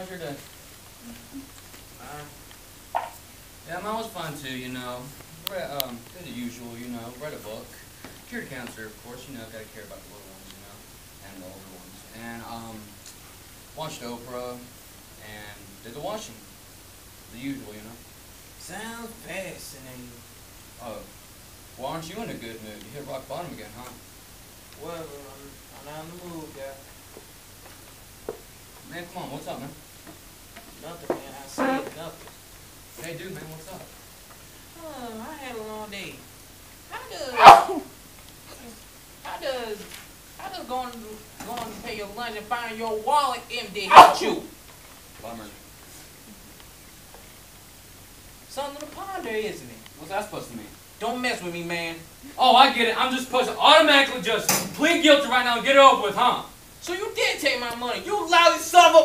how's your day? Yeah, mine was fun too, you know. Did the usual, you know, read a book. Cured cancer, of course, you know, gotta care about the little ones, you know, and the older ones. And, watched Oprah, and did the washing. The usual, you know. Sounds fascinating. Oh, well, aren't you in a good mood? You hit rock bottom again, huh? Well, I'm not in the mood, guy. Man, come on, what's up, man? Nothing, man. I said nothing. Hey, dude, man, what's up? I had a long day. How does going to pay your lunch and find your wallet empty hit you? Bummer. Something to ponder, isn't it? What's that supposed to mean? Don't mess with me, man. Oh, I get it. I'm just supposed to automatically just plead guilty right now and get it over with, huh? So you did take my money. You lousy son of a